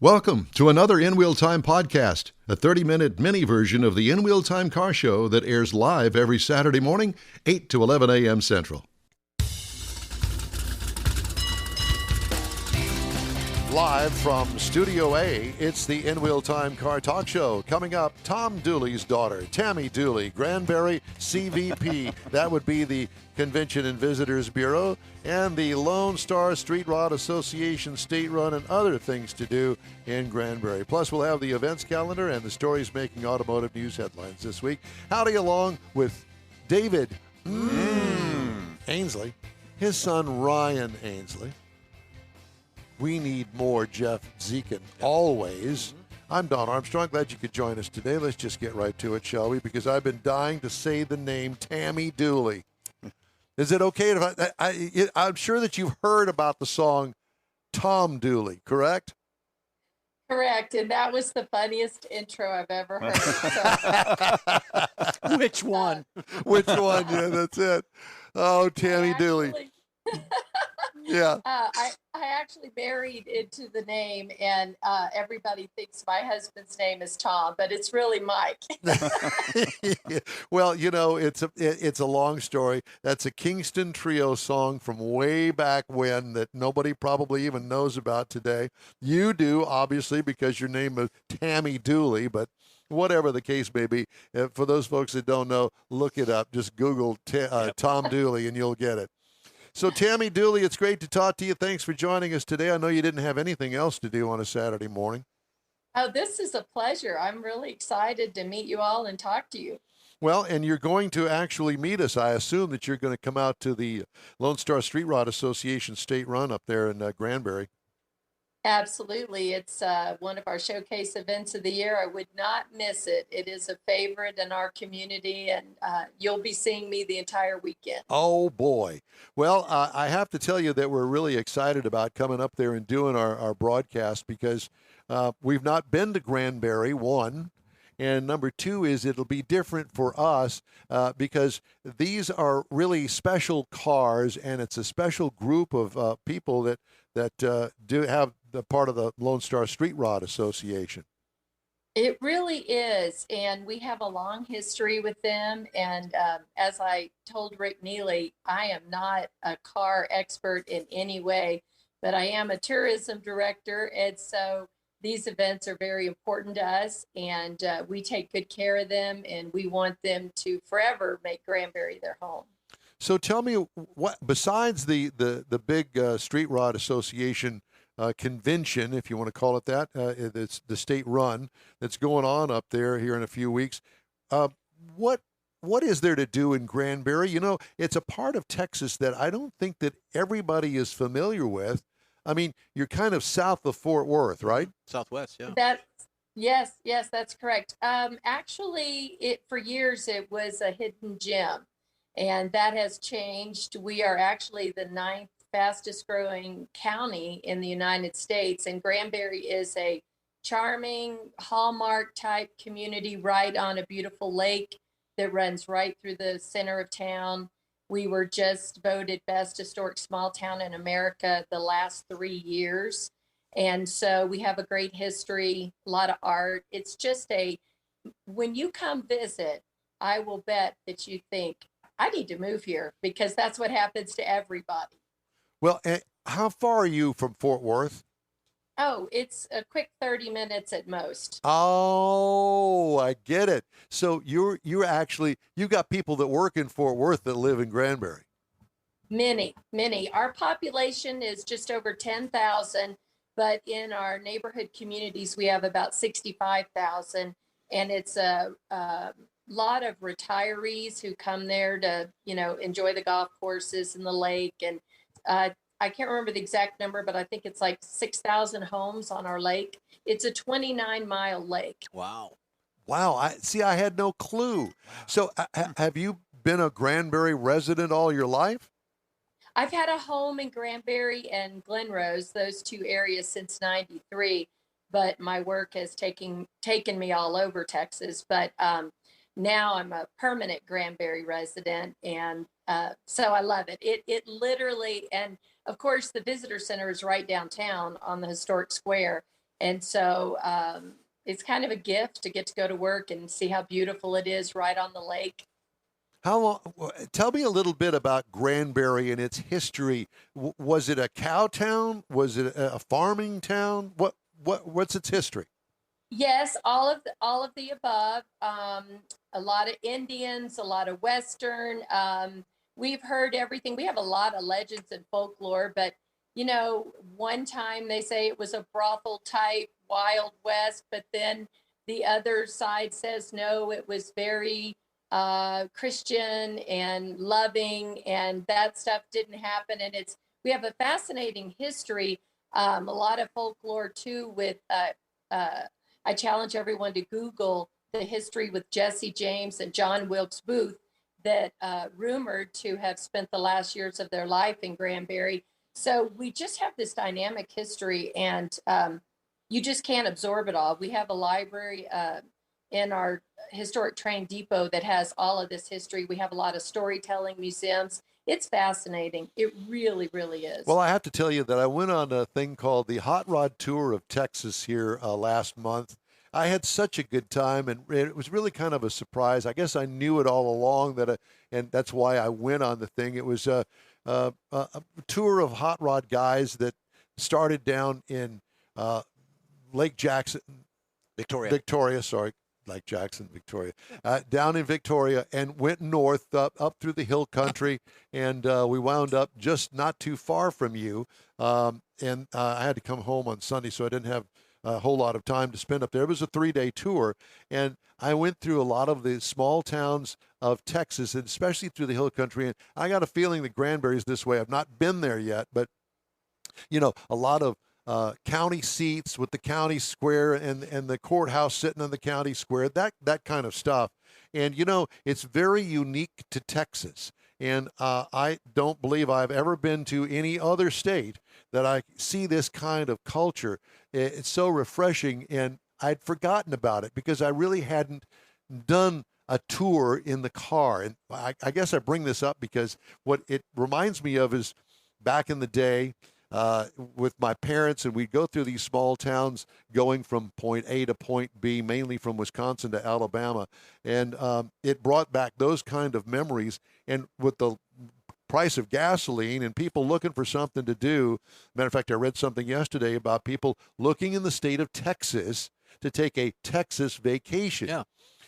Welcome to another In Wheel Time podcast, a 30-minute mini version of the In Wheel Time car show that airs live every Saturday morning, 8 to 11 a.m. Central. Live from Studio A, it's the In Wheel Time Car Talk Show. Coming up, Tom Dooley's daughter, Tammy Dooley, Granbury CVB. That would be the Convention and Visitors Bureau, and the Lone Star Street Rod Association State Run, and other things to do in Granbury. Plus, we'll have the events calendar and the stories making automotive news headlines this week. Howdy along with David Ainsley, his son Ryan Ainsley. We need more Jeff Zekin, always. I'm Don Armstrong. Glad you could join us today. Let's just get right to it, shall we? Because I've been dying to say the name Tammy Dooley. Is it okay if I'm sure that you've heard about the song Tom Dooley, correct? Correct, and that was the funniest intro I've ever heard. So. Which one? Which one? Yeah, that's it. Oh, Tammy Dooley. Yeah. I actually married into the name, and everybody thinks my husband's name is Tom, but it's really Mike. Well, you know, it's a long story. That's a Kingston Trio song from way back when that nobody probably even knows about today. You do, obviously, because your name is Tammy Dooley, but whatever the case may be, for those folks that don't know, look it up. Just Google Tom Dooley and you'll get it. So, Tammy Dooley, it's great to talk to you. Thanks for joining us today. I know you didn't have anything else to do on a Saturday morning. Oh, this is a pleasure. I'm really excited to meet you all and talk to you. Well, and you're going to actually meet us. I assume that you're going to come out to the Lone Star Street Rod Association State Run up there in Granbury. Absolutely. It's one of our showcase events of the year. I would not miss it. It is a favorite in our community, and you'll be seeing me the entire weekend. Oh, boy. Well, I have to tell you that we're really excited about coming up there and doing our broadcast because we've not been to Granbury, one. And number two is it'll be different for us because these are really special cars, and it's a special group of people that do have the part of the Lone Star Street Rod Association. It really is, and we have a long history with them. And as I told Rick Neely, I am not a car expert in any way, but I am a tourism director, and so these events are very important to us, and we take good care of them, and we want them to forever make Granbury their home. So tell me, what besides the big Street Rod Association convention, if you want to call it that, it's the state run that's going on up there here in a few weeks. What is there to do in Granbury? You know, it's a part of Texas that I don't think that everybody is familiar with. I mean, you're kind of south of Fort Worth, right? Southwest, yeah. Yes, that's correct. Actually, for years it was a hidden gem, and that has changed. We are actually the 9th fastest growing county in the United States, and Granbury is a charming hallmark type community right on a beautiful lake that runs right through the center of town. We were just voted best historic small town in America the last 3 years. And so we have a great history, a lot of art. It's just when you come visit, I will bet that you think, I need to move here, because that's what happens to everybody. Well, how far are you from Fort Worth? Oh, it's a quick 30 minutes at most. Oh, I get it. So you got people that work in Fort Worth that live in Granbury. Many. Our population is just over 10,000, but in our neighborhood communities, we have about 65,000, and it's a lot of retirees who come there to, enjoy the golf courses and the lake. And I can't remember the exact number, but I think it's like 6,000 homes on our lake. It's a 29-mile lake. Wow. I had no clue. Wow. So have you been a Granbury resident all your life? I've had a home in Granbury and Glen Rose, those two areas, since 93, but my work has taken me all over Texas. But now I'm a permanent Granbury resident, and so I love it. It literally, and of course the visitor center is right downtown on the historic square, And so it's kind of a gift to get to go to work and see how beautiful it is right on the lake. How long? Tell me a little bit about Granbury and its history. Was it a cow town? Was it a farming town? What's its history? Yes, all of the above. A lot of Indians, a lot of Western. We've heard everything. We have a lot of legends and folklore, but one time they say it was a brothel type Wild West, but then the other side says no, it was very Christian and loving, and that stuff didn't happen. And we have a fascinating history, a lot of folklore too. With I challenge everyone to Google the history with Jesse James and John Wilkes Booth, that rumored to have spent the last years of their life in Granbury. So we just have this dynamic history, and you just can't absorb it all. We have a library in our historic train depot that has all of this history. We have a lot of storytelling museums. It's fascinating. It really, really is. Well, I have to tell you that I went on a thing called the Hot Rod Tour of Texas here last month. I had such a good time, and it was really kind of a surprise. I guess I knew it all along and that's why I went on the thing. It was a tour of hot rod guys that started down in Lake Jackson, Victoria, sorry, Lake Jackson, Victoria, down in Victoria, and went north up through the hill country, and we wound up just not too far from you. And I had to come home on Sunday, so I didn't have a whole lot of time to spend up there. It was a 3-day tour, and I went through a lot of the small towns of Texas, and especially through the hill country. And I got a feeling that Granbury's this way. I've not been there yet, but a lot of county seats with the county square and the courthouse sitting on the county square, that kind of stuff. And it's very unique to Texas. And I don't believe I've ever been to any other state that I see this kind of culture. It's so refreshing, and I'd forgotten about it because I really hadn't done a tour in the car. And I guess I bring this up because what it reminds me of is back in the day, with my parents, and we'd go through these small towns going from point A to point B, mainly from Wisconsin to Alabama. And it brought back those kind of memories. And with the price of gasoline and people looking for something to do, matter of fact, I read something yesterday about people looking in the state of Texas to take a Texas vacation. Yeah.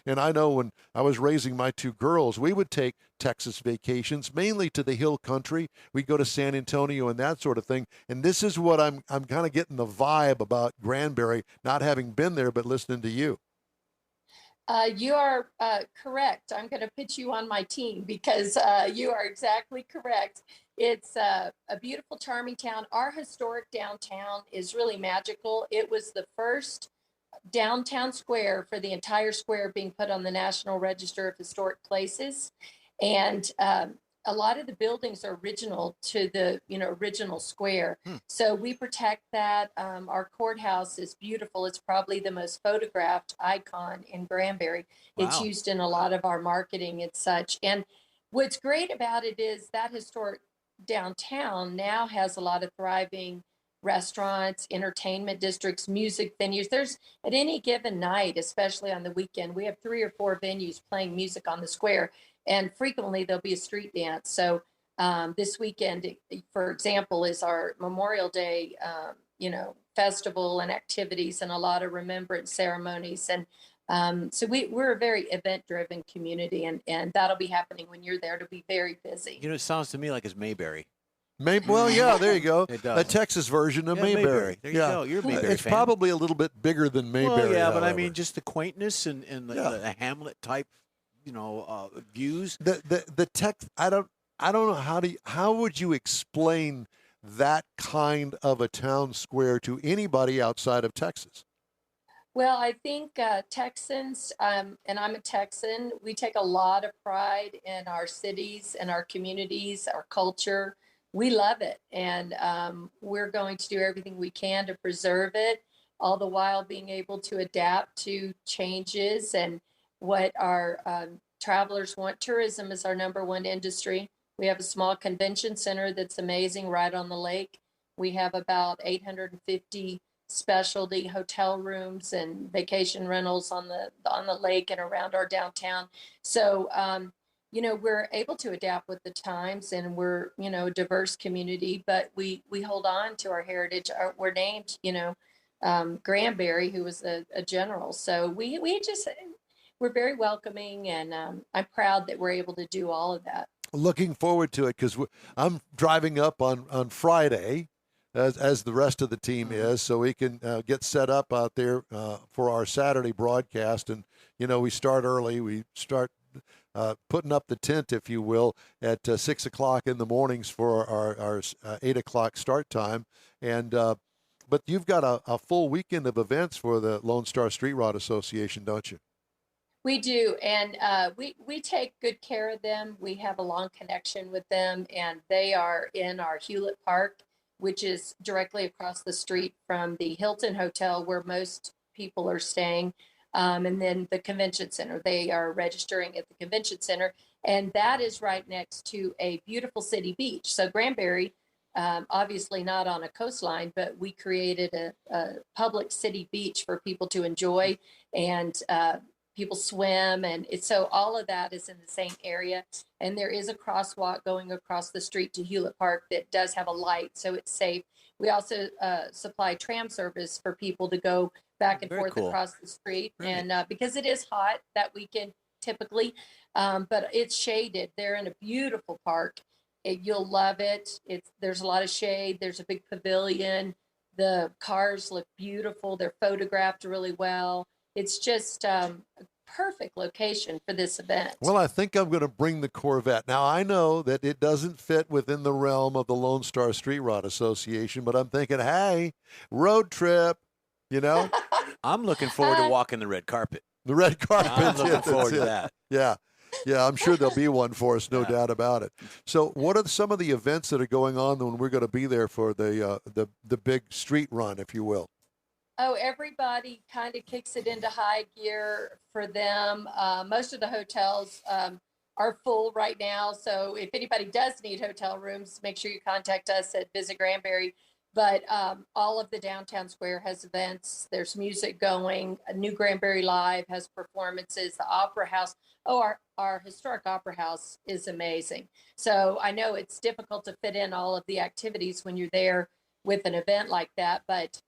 And I know when I was raising my 2 girls, we would take Texas vacations, mainly to the hill country. We'd go to San Antonio and that sort of thing. And this is what I'm kind of getting the vibe about Granbury, not having been there, but listening to you. You are correct. I'm going to put you on my team because you are exactly correct. It's a beautiful, charming town. Our historic downtown is really magical. It was the first downtown square for the entire square being put on the National Register of Historic Places. And a lot of the buildings are original to the original square. So we protect that. Our courthouse is beautiful. It's probably the most photographed icon in Granbury. Wow. It's used in a lot of our marketing and such. And what's great about it is that historic downtown now has a lot of thriving restaurants, entertainment districts, music venues. There's at any given night, especially on the weekend, we have 3 or 4 venues playing music on the square, and frequently there'll be a street dance. So this weekend, for example, is our Memorial Day, festival and activities and a lot of remembrance ceremonies. And so we're a very event-driven community, and that'll be happening when you're there. It'll be very busy. It sounds to me like it's Mayberry. Well, yeah, there you go. It does. A Texas version of Mayberry. Mayberry. There you go. You're a Mayberry It's fan. probably a little bit bigger than Mayberry. Well, yeah, but I however. mean, just the quaintness and the Hamlet type, views. The text. I don't know how would you explain that kind of a town square to anybody outside of Texas? Well, I think Texans, and I'm a Texan, we take a lot of pride in our cities and our communities, our culture. We love it. And we're going to do everything we can to preserve it, all the while being able to adapt to changes and what our travelers want. Tourism is our #1 industry. We have a small convention center that's amazing right on the lake. We have about 850 specialty hotel rooms and vacation rentals on the lake and around our downtown. So, we're able to adapt with the times, and we're, a diverse community, but we hold on to our heritage. We're named, Granbury, who was a general. So we're very welcoming, and I'm proud that we're able to do all of that. Looking forward to it, because I'm driving up on Friday, as the rest of the team is, so we can get set up out there for our Saturday broadcast. And we start early. We start putting up the tent, if you will, at 6 o'clock in the mornings for our 8 o'clock start time. And but you've got a full weekend of events for the Lone Star Street Rod Association, don't you? We do, and we take good care of them. We have a long connection with them, and they are in our Hewlett Park, which is directly across the street from the Hilton Hotel, where most people are staying, and then the convention center. They are registering at the convention center, and that is right next to a beautiful city beach. So Granbury, obviously not on a coastline, but we created a public city beach for people to enjoy, and people swim, and so all of that is in the same area. And there is a crosswalk going across the street to Hewlett Park that does have a light, so it's safe. We also supply tram service for people to go back and forth across the street. Right. And because it is hot that weekend typically, but it's shaded. They're in a beautiful park. You'll love it. There's a lot of shade. There's a big pavilion. The cars look beautiful. They're photographed really well. It's just a perfect location for this event. Well, I think I'm going to bring the Corvette. Now, I know that it doesn't fit within the realm of the Lone Star Street Rod Association, but I'm thinking, hey, road trip, I'm looking forward to walking the red carpet. The red carpet. I'm looking forward to that. Yeah. Yeah, I'm sure there'll be one for us, no doubt about it. So what are some of the events that are going on when we're going to be there for the big street run, if you will? Oh, everybody kind of kicks it into high gear for them. Most of the hotels are full right now. So if anybody does need hotel rooms, make sure you contact us at Visit Granbury. But all of the downtown square has events. There's music going. A New Granbury Live has performances. The Opera House. Oh, our historic Opera House is amazing. So I know it's difficult to fit in all of the activities when you're there with an event like that, but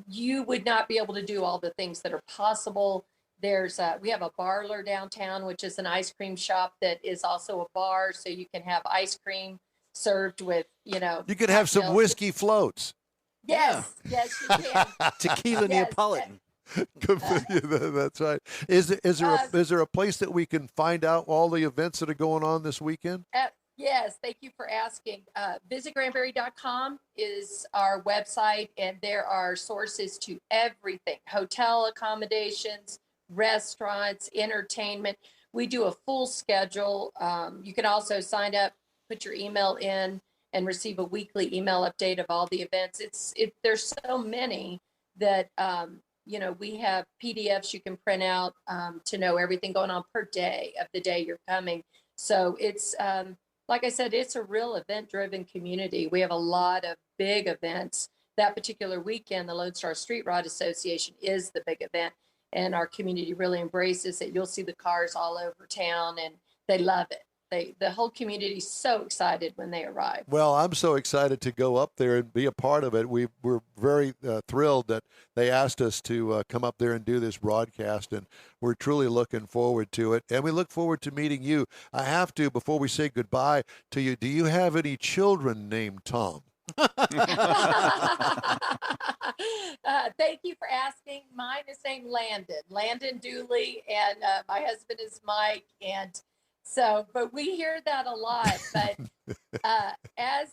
you would not be able to do all the things that are possible. We have a Barler downtown, which is an ice cream shop that is also a bar, so you can have ice cream served with, You could have some whiskey floats. Yes, yes, you can. Tequila Neapolitan. That's right. Is there a place that we can find out all the events that are going on this weekend? Yes, thank you for asking. VisitGranbury.com is our website, and there are sources to everything: hotel accommodations, restaurants, entertainment. We do a full schedule. You can also sign up, put your email in, and receive a weekly email update of all the events. There's so many that we have PDFs you can print out to know everything going on per day of the day you're coming. So it's like I said, it's a real event-driven community. We have a lot of big events. That particular weekend, the Lone Star Street Rod Association is the big event, and our community really embraces it. You'll see the cars all over town, and they love it. The whole community is so excited when they arrive. Well, I'm so excited to go up there and be a part of it. We're very thrilled that they asked us to come up there and do this broadcast, and we're truly looking forward to it. And we look forward to meeting you. I have to, before we say goodbye to you, do you have any children named Tom? Thank you for asking. Mine is named Landon Dooley, and my husband is Mike, and so, but we hear that a lot. But as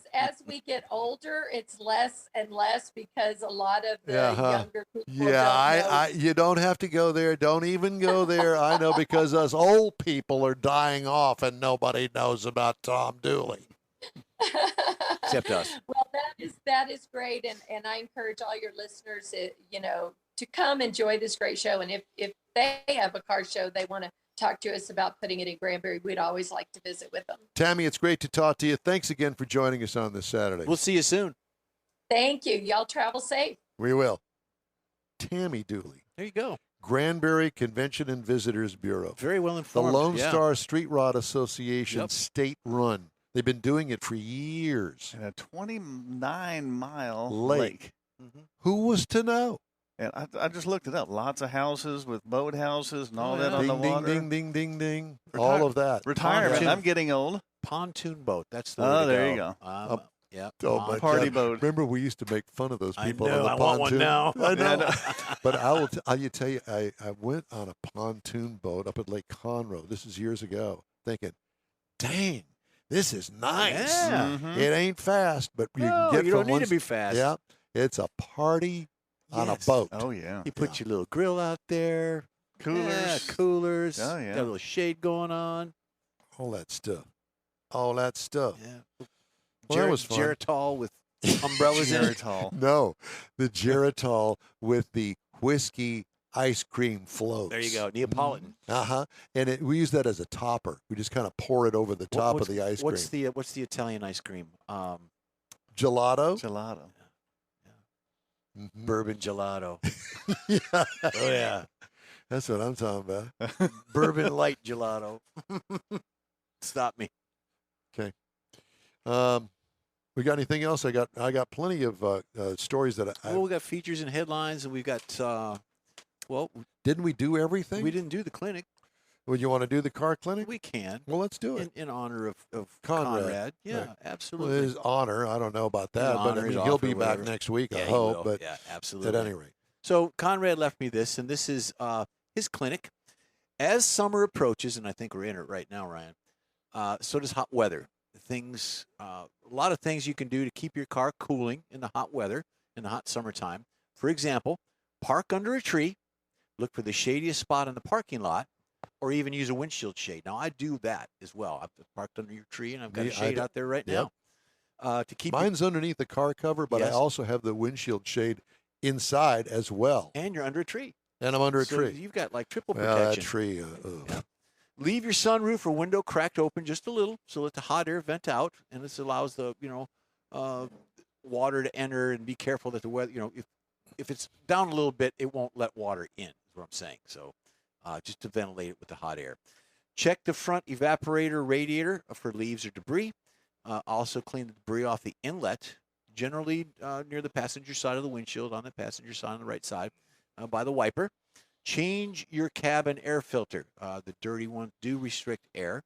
we get older, it's less and less because a lot of the younger people. Yeah, you don't have to go there. Don't even go there. I know, because us old people are dying off, and nobody knows about Tom Dooley. Except us. Well, that is great, and I encourage all your listeners, to come enjoy this great show. And if they have a car show they want to talk to us about putting it in Granbury, we'd always like to visit with them. Tammy, it's great to talk to you. Thanks again for joining us on this Saturday. We'll see you soon. Thank you. Y'all travel safe. We will. Tammy Dooley, There you go. Granbury Convention and Visitors Bureau. Very well The informed. Lone yeah. Star Street Rod Association Yep. State Run. They've been doing it for years. And a 29-mile Lake. lake. Mhm. Who was to know? And I just looked it up. Lots of houses with boat houses and all that yeah. on the Ding, ding, water. ding, ding, ding, ding. Retire- All of that. Retirement. Pontoon. I'm getting old. Pontoon boat. That's the Oh, way to there go. you go. Yeah. Oh, my Party God. boat. Remember, we used to make fun of those I people know. on the I pontoon. want one now. I know. Yeah, I know. But I'll tell you, I went on a pontoon boat up at Lake Conroe. This is years ago, thinking, dang, this is nice. Yeah. Mhm. It ain't fast, but you No, can get you from don't need one to be fast. Yeah, it's a party on a Yes. boat. Oh, yeah. You put your little grill out there. Coolers. Yeah, coolers. Oh, yeah. Got a little shade going on. All that stuff. All that stuff. Yeah. Well, that was fun. Geritol with umbrellas in it. Geritol. No, the Geritol with the whiskey ice cream floats. There you go. Neapolitan. Uh-huh. And we use that as a topper. We just kind of pour it over the top of What's- the ice cream. What's the Italian ice cream? Gelato? Gelato. Mhm. Bourbon gelato. Yeah. Oh yeah. That's what I'm talking about. Bourbon light gelato. Stop me. We got anything else? I got plenty of stories that Well, we got features and headlines, and we've got. didn't we do everything? We didn't do the clinic. Would you want to do the car clinic? We can Well, let's do it. in honor of Conrad. Conrad. Yeah, Right. Well, absolutely. his honor. I don't know about that, but I honor, his mean, he'll offer, be back whatever. next week. Yeah, I he hope. will. But Yeah, absolutely. at any rate, So Conrad left me this, and this is his clinic. As summer approaches, and I think we're in it right now, Ryan. So does hot weather. A lot of things you can do to keep your car cooling in the hot weather, in the hot summertime. For example, park under a tree, look for the shadiest spot in the parking lot, or even use a windshield shade. Now I do that as well. I've parked under your tree, and I've got Yeah, a I shade do. out there right Yep. now to keep. Your, mine's underneath the car cover, but I Yes. also have the windshield shade inside as well, and you're under a tree. and I'm under a So tree. You've got like triple Well, that protection. tree. Ugh. Yeah. Leave your sunroof or window cracked open just a little, so let the hot air vent out, and this allows the water to enter. And be careful that the weather, if it's down a little bit, it won't let water in. Is what I'm saying. So just to ventilate it with the hot air. Check the front evaporator radiator for leaves or debris. Also clean the debris off the inlet, generally near the passenger side of the windshield, on the passenger side on the right side, by the wiper. Change your cabin air filter. The dirty ones do restrict air.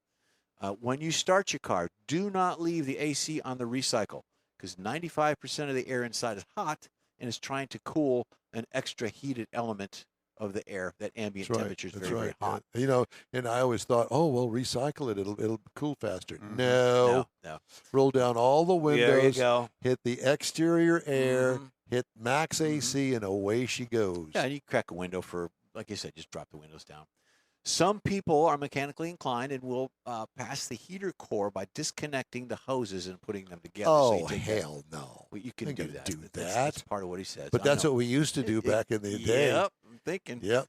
When you start your car, do not leave the AC on the recycle, because 95% of the air inside is hot and is trying to cool an extra heated element of the air. That ambient That's right. temperature is That's very, right. very hot. And I always thought, oh, well, recycle it. It'll cool faster. Mhm. No. No. Roll down all the There you windows, go. hit the exterior air, Mhm. hit max AC, and away she goes. Yeah, and you crack a window for, like I said, just drop the windows down. Some people are mechanically inclined and will pass the heater core by disconnecting the hoses and putting them together. So Oh, you take that- hell no. well, you can Ain't do gonna that. do That's that. part of what he says. But I that's know. what we used to do back in the day. Yep, I'm thinking. Yep.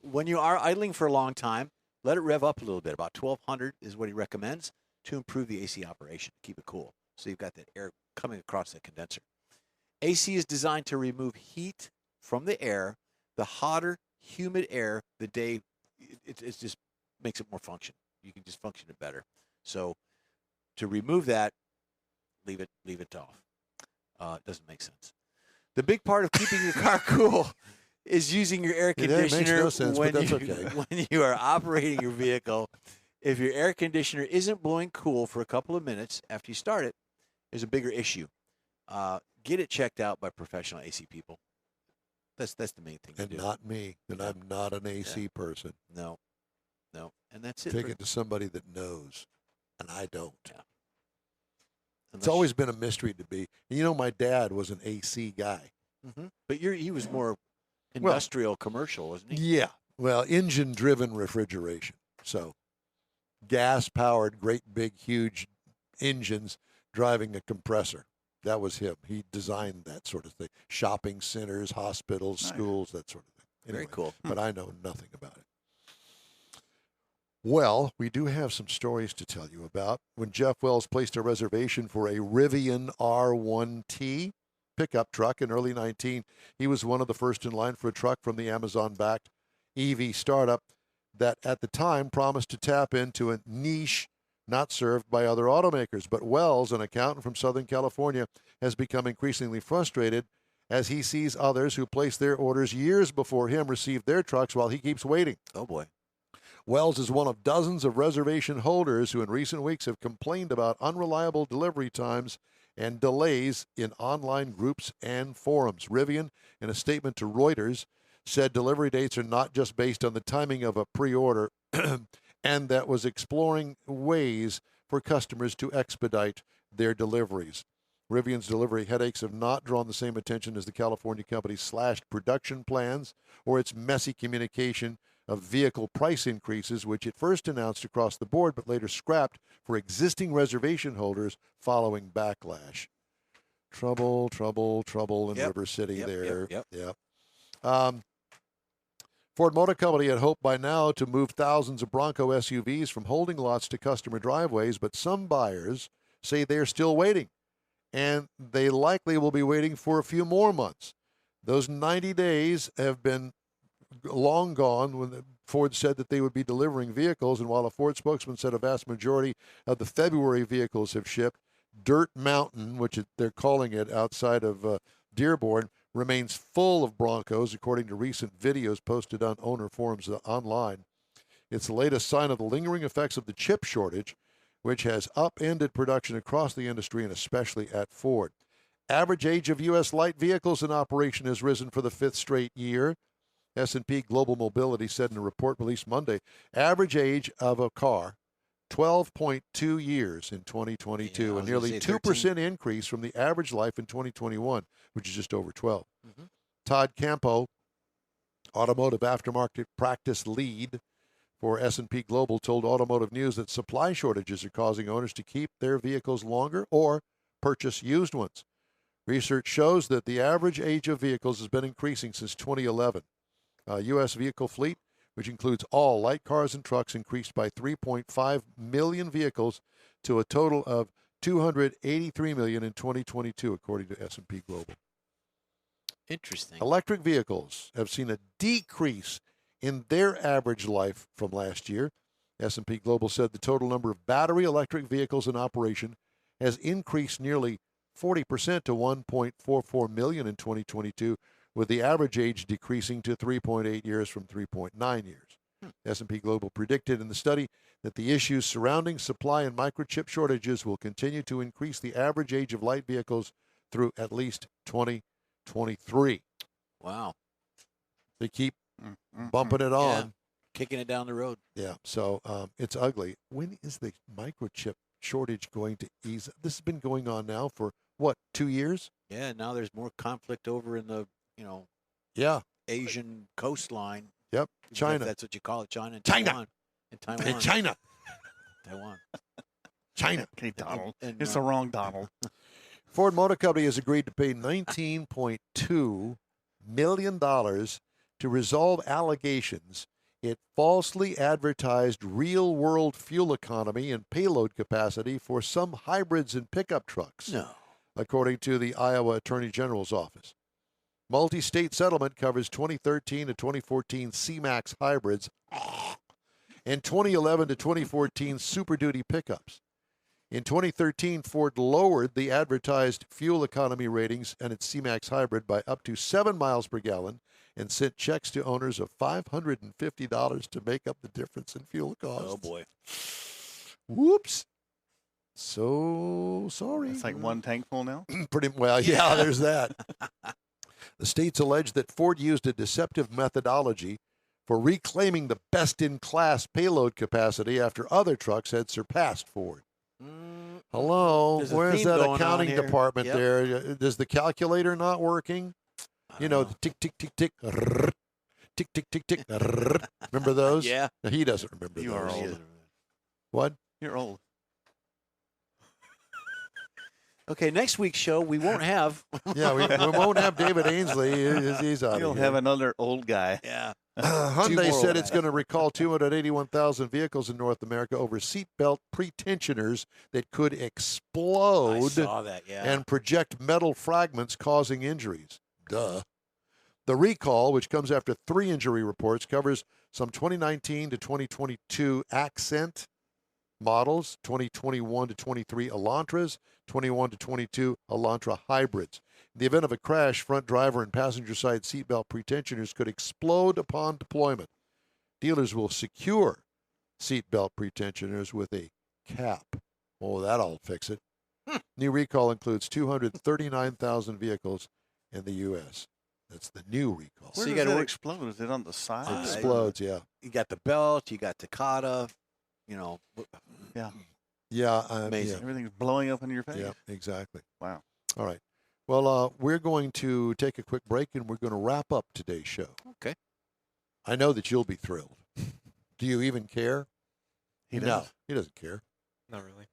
When you are idling for a long time, let it rev up a little bit. About 1200 is what he recommends to improve the AC operation, keep it cool. So you've got that air coming across the condenser. AC is designed to remove heat from the air. The hotter, humid air, the day, it just makes it more function. You can just function it better. So to remove that, leave it off. It doesn't make sense. The big part of keeping your car cool is using your air It conditioner makes no sense, when, but that's you, okay. when you are operating your vehicle. If your air conditioner isn't blowing cool for a couple of minutes after you start it, there's a bigger issue. Get it checked out by professional AC people. That's the main thing to And do. not me. And Yeah. I'm not an AC person. No. And that's it. Take for- it to somebody that knows. And I don't. Yeah. It's always been a mystery to me. And my dad was an AC guy. But he was more industrial, commercial, wasn't he? Yeah. Well, engine driven refrigeration. So gas powered, great big, huge engines driving a compressor. That was him. He designed that sort of thing. Shopping centers, hospitals, Nice. schools, that sort of thing. Very Anyway, cool. But I know nothing about it. Well, we do have some stories to tell you about. When Jeff Wells placed a reservation for a Rivian R1T, pickup truck. In early 19, he was one of the first in line for a truck from the Amazon-backed EV startup that at the time promised to tap into a niche not served by other automakers. But Wells, an accountant from Southern California, has become increasingly frustrated as he sees others who placed their orders years before him receive their trucks while he keeps waiting. Oh, boy. Wells is one of dozens of reservation holders who in recent weeks have complained about unreliable delivery times and delays in online groups and forums. Rivian, in a statement to Reuters, said delivery dates are not just based on the timing of a pre-order and that was exploring ways for customers to expedite their deliveries. Rivian's delivery headaches have not drawn the same attention as the California company's slashed production plans or its messy communication of vehicle price increases, which it first announced across the board but later scrapped for existing reservation holders following backlash. Trouble in River City there. Yep. Ford Motor Company had hoped by now to move thousands of Bronco SUVs from holding lots to customer driveways, but some buyers say they're still waiting, and they likely will be waiting for a few more months. Those 90 days have been long gone when Ford said that they would be delivering vehicles, and while a Ford spokesman said a vast majority of the February vehicles have shipped, Dirt Mountain, which they're calling it outside of Dearborn, remains full of Broncos, according to recent videos posted on owner forums online. It's the latest sign of the lingering effects of the chip shortage, which has upended production across the industry and especially at Ford. Average age of U.S. light vehicles in operation has risen for the fifth straight year. S&P Global Mobility said in a report released Monday, average age of a car, 12.2 years in 2022, a nearly 2% increase from the average life in 2021, which is just over 12. Mm-hmm. Todd Campo, automotive aftermarket practice lead for S&P Global, told Automotive News that supply shortages are causing owners to keep their vehicles longer or purchase used ones. Research shows that the average age of vehicles has been increasing since 2011. U.S. vehicle fleet, which includes all light cars and trucks, increased by 3.5 million vehicles to a total of 283 million in 2022, according to S&P Global. Interesting. Electric vehicles have seen a decrease in their average life from last year. S&P Global said the total number of battery electric vehicles in operation has increased nearly 40% to 1.44 million in 2022, with the average age decreasing to 3.8 years from 3.9 years. S&P Global predicted in the study that the issues surrounding supply and microchip shortages will continue to increase the average age of light vehicles through at least 2023. Wow. They keep bumping it on. Yeah. Kicking it down the road. Yeah, so it's ugly. When is the microchip shortage going to ease? This has been going on now for, 2 years? Yeah, now there's more conflict over in the, Asian coastline. Yep, China. If that's what you call it, China. China. Taiwan. China. Taiwan. China. Okay, Donald. It's the wrong Donald. Ford Motor Company has agreed to pay $19.2 million to resolve allegations it falsely advertised real-world fuel economy and payload capacity for some hybrids and pickup trucks, according to the Iowa Attorney General's office. Multi-state settlement covers 2013 to 2014 C-Max hybrids and 2011 to 2014 Super Duty pickups. In 2013, Ford lowered the advertised fuel economy ratings on its C-Max hybrid by up to 7 miles per gallon and sent checks to owners of $550 to make up the difference in fuel costs. Oh, boy. Whoops. So sorry. It's like one tank full now? Pretty well, yeah, there's that. The states allege that Ford used a deceptive methodology for reclaiming the best-in-class payload capacity after other trucks had surpassed Ford. Hello, where's that accounting department there? Does the calculator not working? The tick, tick, tick, tick, tick, tick, tick, tick. Remember those? Yeah. No, he doesn't remember You those. are old. What? You're old. Okay, next week's show we won't have. Yeah, we won't have David Ainsley. He's out. You'll have another old guy. Yeah. Hyundai more said of it's that. going to recall 281,000 vehicles in North America over seatbelt pretensioners that could I explode saw that. Yeah. and project metal fragments causing injuries. Duh. The recall, which comes after 3 injury reports, covers some 2019 to 2022 Accent models, 2021 to 23 Elantras, 21 to 22 Elantra hybrids. In the event of a crash, front driver and passenger side seatbelt pretensioners could explode upon deployment. Dealers will secure seatbelt pretensioners with a cap. Oh, that'll fix it. New recall includes 239,000 vehicles in the U.S. That's the new recall. Where So you does gotta it work- explode? Is it on the side? It explodes, yeah. You got the belt. You got Takata. You know. Yeah. Amazing. Everything's blowing up in your face. Yeah, exactly. Wow. All right. Well, we're going to take a quick break, and we're going to wrap up today's show. Okay. I know that you'll be thrilled. Do you even care? He No, does. he doesn't care. Not really.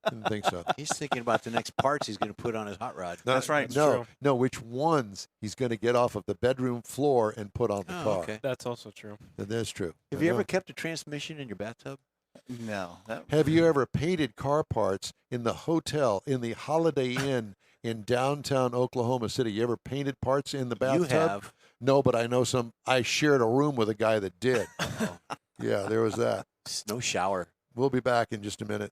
Didn't think so. He's thinking about the next parts he's going to put on his hot rod. No, That's right. That's no, true. no. Which ones he's going to get off of the bedroom floor and put on the Oh, car? okay. That's also true. That's true. Have I you know. ever kept a transmission in your bathtub? No. Have you ever painted car parts in the hotel, in the Holiday Inn in downtown Oklahoma City? You ever painted parts in the bathtub? You have. No, but I know some. I shared a room with a guy that did. Oh, Yeah, there was that. no shower. We'll be back in just a minute.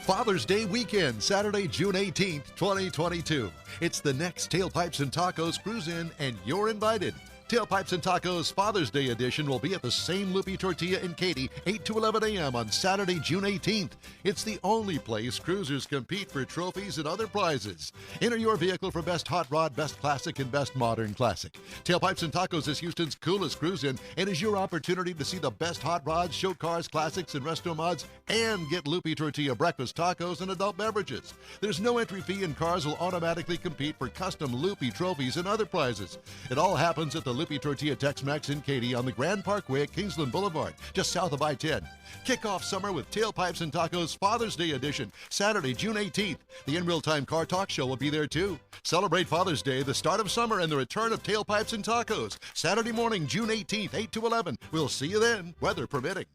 Father's Day weekend, Saturday, June 18th, 2022. It's the next Tailpipes and Tacos Cruise In, and you're invited. Tailpipes and Tacos Father's Day edition will be at the same Loopy Tortilla in Katy, 8 to 11 a.m. on Saturday, June 18th. It's the only place cruisers compete for trophies and other prizes. Enter your vehicle for Best Hot Rod, Best Classic, and Best Modern Classic. Tailpipes and Tacos is Houston's coolest cruise-in and is your opportunity to see the best hot rods, show cars, classics, and resto mods, and get Loopy Tortilla breakfast tacos and adult beverages. There's no entry fee, and cars will automatically compete for custom Loopy trophies and other prizes. It all happens at the Loopy Tortilla Tex-Mex in Katy on the Grand Parkway at Kingsland Boulevard, just south of I-10. Kick off summer with Tailpipes and Tacos Father's Day edition, Saturday, June 18th. The In Real Time Car Talk Show will be there too. Celebrate Father's Day, the start of summer, and the return of Tailpipes and Tacos. Saturday morning, June 18th, 8 to 11. We'll see you then, weather permitting.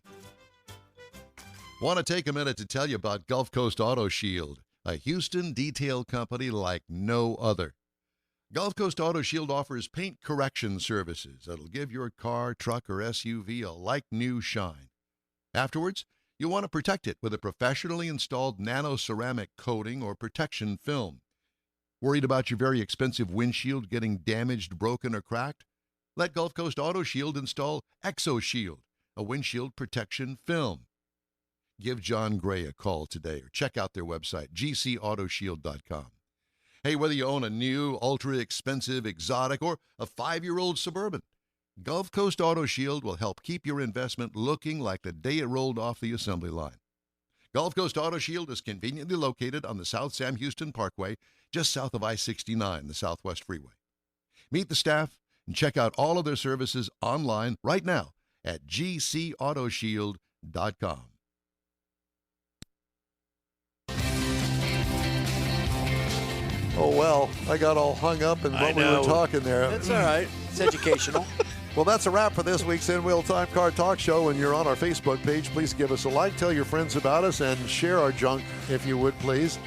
Want to take a minute to tell you about Gulf Coast Auto Shield, a Houston detail company like no other. Gulf Coast Auto Shield offers paint correction services that'll give your car, truck, or SUV a like-new shine. Afterwards, you'll want to protect it with a professionally installed nano-ceramic coating or protection film. Worried about your very expensive windshield getting damaged, broken, or cracked? Let Gulf Coast Auto Shield install ExoShield, a windshield protection film. Give John Gray a call today or check out their website, gcautoshield.com. Hey, whether you own a new, ultra-expensive, exotic, or a 5-year-old Suburban, Gulf Coast Auto Shield will help keep your investment looking like the day it rolled off the assembly line. Gulf Coast Auto Shield is conveniently located on the South Sam Houston Parkway, just south of I-69, the Southwest Freeway. Meet the staff and check out all of their services online right now at gcautoshield.com. Oh, well, I got all hung up in I what we were know. talking there. That's all right. It's educational. Well, that's a wrap for this week's In Wheel Time Car Talk Show. And you're on our Facebook page. Please give us a like, tell your friends about us, and share our junk if you would, please.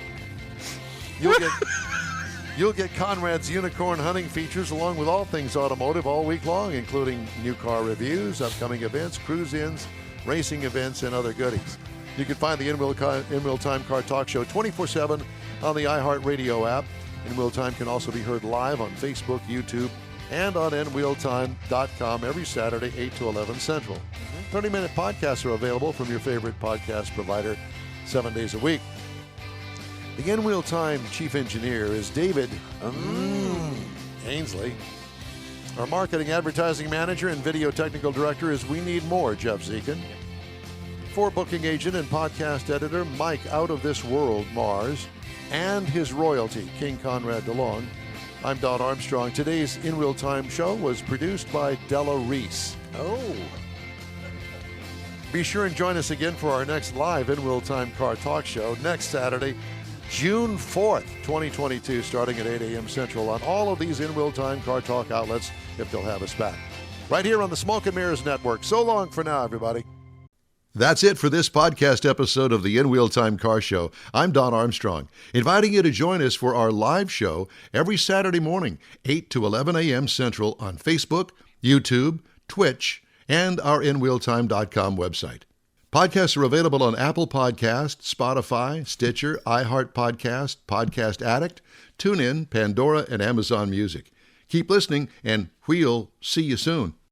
You'll get Conrad's Unicorn Hunting features along with all things automotive all week long, including new car reviews, upcoming events, cruise-ins, racing events, and other goodies. You can find the In Wheel Time Car Talk Show 24/7 on the iHeart Radio app. In Wheel Time can also be heard live on Facebook, YouTube, and on InWheelTime.com every Saturday, 8 to 11 Central. 30-minute podcasts are available from your favorite podcast provider 7 days a week. The In Wheel Time Chief Engineer is David Ainsley. Our Marketing Advertising Manager and Video Technical Director is We Need More, Jeff Zekin. For booking agent and podcast editor, Mike Out of This World, Mars, and his royalty, King Conrad DeLong. I'm Don Armstrong. Today's In Real Time show was produced by Della Reese. Oh. Be sure and join us again for our next live In Real Time Car Talk show next Saturday, June 4th, 2022, starting at 8 a.m. Central on all of these in-wheel time car talk outlets, if they'll have us back. Right here on the Smoke and Mirrors Network. So long for now, everybody. That's it for this podcast episode of the In-Wheel Time Car Show. I'm Don Armstrong, inviting you to join us for our live show every Saturday morning, 8 to 11 a.m. Central on Facebook, YouTube, Twitch, and our InWheelTime.com website. Podcasts are available on Apple Podcasts, Spotify, Stitcher, iHeart Podcast, Podcast Addict, TuneIn, Pandora, and Amazon Music. Keep listening, and we'll see you soon.